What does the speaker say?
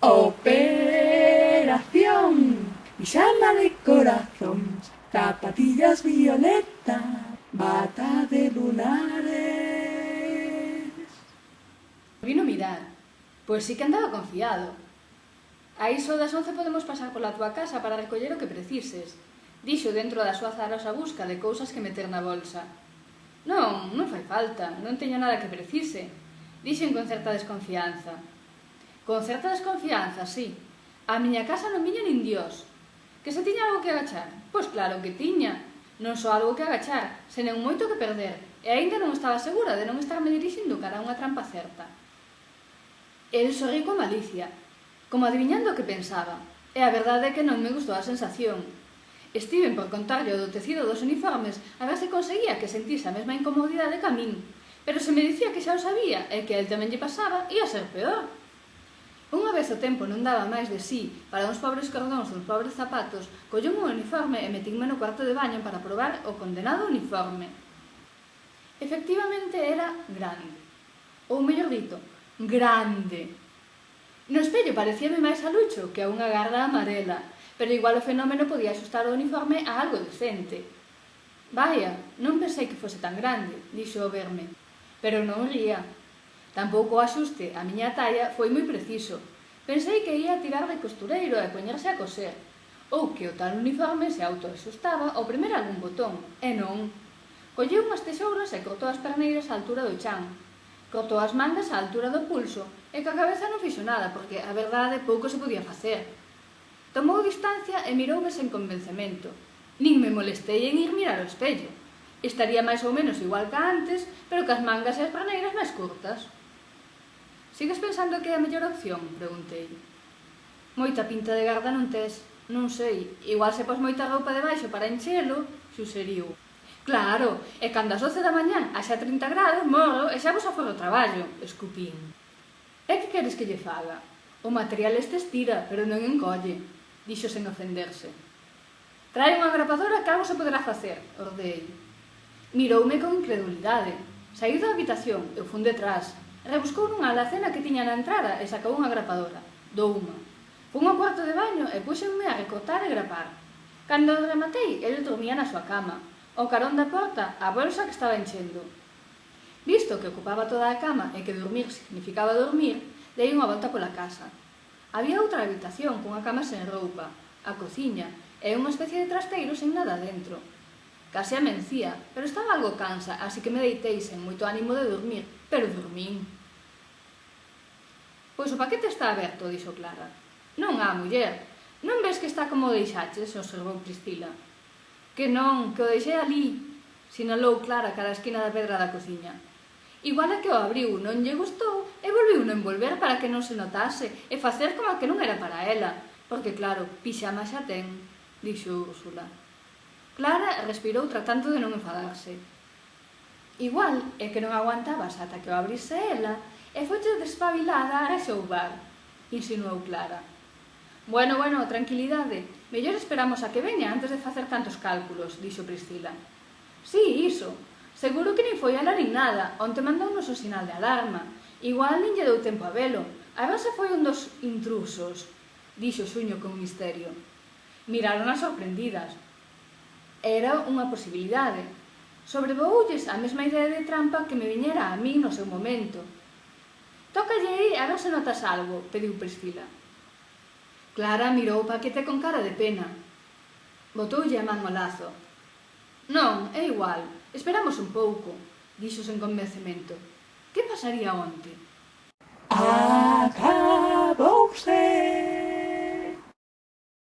Operación pijama de corazón, zapatillas violeta, bata de lunares. Vino mirar, pois sí que andaba confiado. A iso das 11 podemos pasar pola tua casa para recoller o que precises, dixo dentro da súa azarosa busca de cousas que meter na bolsa. Non fai falta, non teño nada que precise, dixen con certa desconfianza. Con certa desconfianza, sí. A miña casa non viña nin Dios. Que se tiña algo que agachar? Pois claro que tiña. Non só algo que agachar, senón moito que perder, e aínda non estaba segura de non estarme dirixindo cara a unha trampa certa. El sorriu con malicia, como adiviñando o que pensaba, e a verdade é que non me gustou a sensación. Estiven por contarlle o do tecido dos uniformes a ver se conseguía que sentise a mesma incomodidade que a min, pero se me dicía que xa o sabía e que a el tamén lle pasaba, ia ser peor. Unha vez o tempo non daba máis de sí para uns pobres cordóns dos pobres zapatos, collón un uniforme e metínme no cuarto de baño para probar o condenado uniforme. Efectivamente era grande, ou mellor dito, grande. No espello parecíame máis alucho que a unha garda amarela, pero igual o fenómeno podía axustar o uniforme a algo decente. Vaya, non pensei que fose tan grande, dixo ao verme, pero non ría. Tampouco o axuste a miña talla foi moi preciso. Pensei que ia tirar de costureiro e poñerse a coser, ou que o tal uniforme se autoaxustaba ao primer algún botón, e non. Colleu unhas tesouras e cortou as perneiras á altura do chan. Cortou as mangas á altura do pulso e coa cabeza non fixo nada, porque a verdade pouco se podía facer. Tomou distancia e miroume sen convencemento. Nin me molestei en ir mirar ao espello. Estaría máis ou menos igual que antes, pero cas mangas e as perneiras máis curtas. Sigues pensando que é a mellor opción? Preguntei. Moita pinta de garda non tes. Non sei, igual se pos moita roupa debaixo para enchelo, xuseriu. Claro, e cando as 12 da mañán haxa 30 grados, morro e xa vos aforro o traballo, escupín. E que queres que lle faga? O material este estira, pero non encolle, dixo sen ofenderse. Trae unha grapadora que algo se poderá facer, ordeei. Miroume con incredulidade. Saíu da habitación, eu fun detrás. Rebuscou nunha alacena que tiña na entrada e sacou unha grapadora. Douma. Fun ao cuarto de baño e puxenme a recortar e grapar. Cando rematei, ele dormía na súa cama. Ao carón da porta, a bolsa que estaba enchendo. Visto que ocupaba toda a cama e que dormir significaba dormir, dei unha volta pola casa. Había outra habitación cunha cama sen roupa, a cociña e unha especie de trasteiro sen nada dentro. Case amencía, pero estaba algo cansa, así que me deitei sen moito ánimo de dormir, pero dormín. Pois o paquete está aberto, dixo Clara. Non há, muller. Non ves que está como o deixaches, observou Priscila. Que non, que o deixei ali, sinalou Clara cara a esquina da pedra da cociña. Igual é que o abriu, non lle gustou, e volviu non envolver para que non se notase, e facer como que non era para ela, porque claro, pixama xa ten, dixo Úrsula. Clara respirou tratando de non enfadarse. Igual é que non aguantabas ata que o abrise ela e foche despabilada a xoubar, insinuou Clara. Bueno, tranquilidade, mellor esperamos a que veña antes de facer tantos cálculos, dixo Priscila. Sí, iso, seguro que nin foi ela nin nada, onte mandou o noso sinal de alarma, igual nin lle dou tempo a velo, a ver se foi un dos intrusos, dixo Xuño con misterio. Miraron-as sorprendidas. Era unha posibilidade. Sobrevoulles a mesma idea de trampa que me viñera a min no seu momento. Tócalle aí a ver se notas algo, pediu Priscila. Clara mirou o paquete con cara de pena. Botoulle a man ao lazo. Non, é igual, esperamos un pouco, dixo sen convencemento. Que pasaría onte?